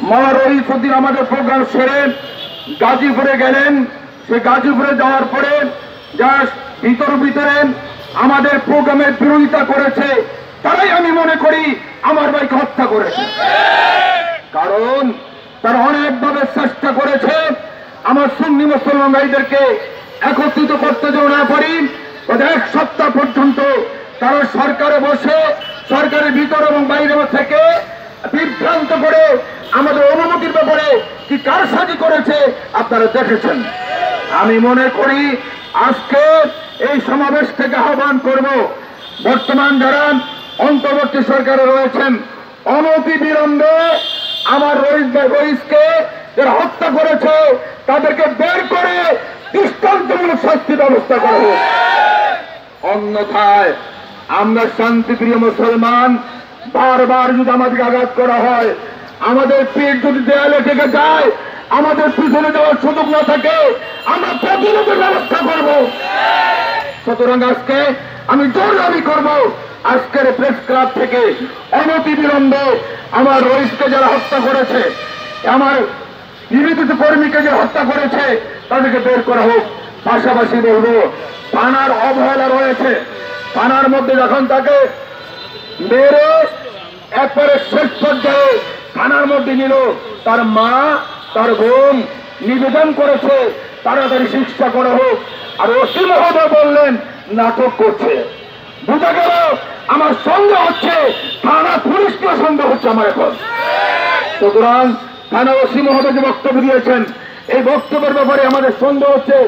মাওলানা রইসউদ্দিন আমাদের প্রোগ্রাম সেরে গাজীপুরে গেলেন। সে গাজীপুরে যাওয়ার পরে যারা ভিতরে আমাদের প্রোগ্রামের বিরোধিতা করেছে তারাই আমি মনে করি আমার ভাইকে হত্যা করেছে। কারণ তারা অনেকভাবে চেষ্টা করেছে আমার সুন্নি মুসলমান ভাইদেরকে একত্রিত করতে যেন না পারি। এক সপ্তাহ পর্যন্ত তারা সরকারে বসে সরকারের ভিতর এবং বাইরে থেকে বিভ্রান্ত করে আমাদের অনুমতির ব্যাপারে কি কারসাজি করেছে আপনারা দেখেছেন। আমি মনে করি আজকে এই সমাবেশ থেকে আহ্বান করব, বর্তমান যারা অন্তর্বর্তী সরকারে রয়েছেন অনতি বিলম্বে আমার রইসকে যারা হত্যা করেছে তাদেরকে বের করে দৃষ্টান্তমূলক শাস্তি ব্যবস্থা করা হোক। অন্যথায় আমরা শান্তিপ্রিয় মুসলমান বারবার যদি আমাদেরকে আঘাত করা হয়, আমাদের পিঠ যদি দেয়ালে থেকে যায়, আমাদের পিছনে যাওয়ার সুযোগ না থাকে, আমরা প্রতিরোধের ব্যবস্থা করব। সুতরাং আজকে আমি জোর দাবি করব আজকের প্রেস ক্লাব থেকে অনতি বিলম্বে আমার রইসকে যারা হত্যা করেছে, আমার নিবেদিত কর্মীকে যে হত্যা করেছে তাদেরকে বের করা হোক। পাশাপাশি বলব থানার অবহেলা রয়েছে। থানার মধ্যে যখন তাকে মেরে একবারে শেষ পর্যায়ে থানার মধ্যে নিল, তার মা তার বোন নিবেদন করেছে তাড়াতাড়ি শিক্ষা করা হোক। আর ওসি মহোদয় বললেন নাটক করছে। বোঝা গেল আমার সন্দেহ হচ্ছে, থানা পুলিশকে সন্দেহ হচ্ছে আমার এখন। সুতরাং থানা ওসি মহোদয় যে বক্তব্য দিয়েছেন এই বক্তব্যের ব্যাপারে আমাদের সন্দেহ হচ্ছে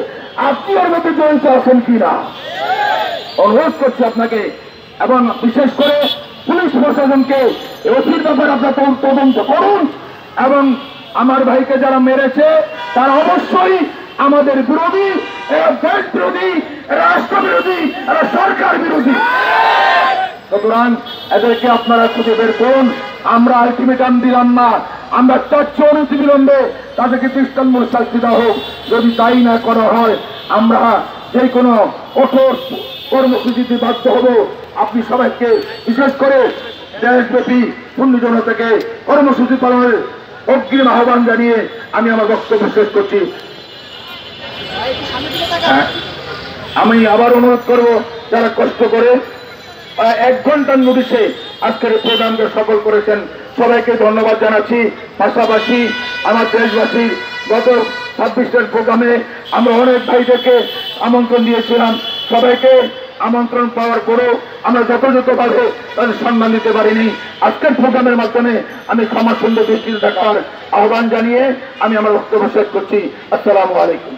আপনি এর মধ্যে জড়িত আছেন কিনা। অনুরোধ করছি আপনাকে এবং বিশেষ করে পুলিশ প্রশাসনকে ওসির ব্যাপারে আপনার তদন্ত করুন এবং আমার ভাইকে যারা মেরেছে তারা অবশ্যই আমাদের বিরোধী, এরা দেশ বিরোধী, রাষ্ট্র বিরোধী, এরা সরকার বিরোধী। সুতরাং এদেরকে আপনারা খুঁজে বের করুন। আমরা আলটিমেটাম দিলাম না, আমরা চাচ্ছি অনতি বিলম্বে তাদেরকে দৃষ্টান্তমূলক শাস্তি দেওয়া হোক। যদি তাই না করা হয় আমরা যে কোনো কঠোর কর্মসূচিতে বাধ্য হব। আপনি সবাইকে বিশেষ করে দেশব্যাপী সুন্নি জনতাকে কর্মসূচি পালনের অগ্রিম আহ্বান জানিয়ে আমি আমার বক্তব্য শেষ করছি। আমি আবার অনুরোধ করব যারা কষ্ট করে 1 ঘন্টার নোটিশে আজকের প্রোগ্রামকে সফল করেছেন সবাইকে ধন্যবাদ জানাচ্ছি। পাশাপাশি আমার দেশবাসীর গত 26টার প্রোগ্রামে আমরা অনেক ভাইদেরকে আমন্ত্রণ দিয়েছিলাম। সবাইকে আমন্ত্রণ পাওয়ার পরেও আমরা যথাযথভাবে তাদের সম্মান দিতে পারিনি। আজকের প্রোগ্রামের মাধ্যমে আমি ক্ষমা সুন্দর দৃষ্টিতে থাকার আহ্বান জানিয়ে আমি আমার বক্তব্য শেষ করছি। আসসালামু আলাইকুম।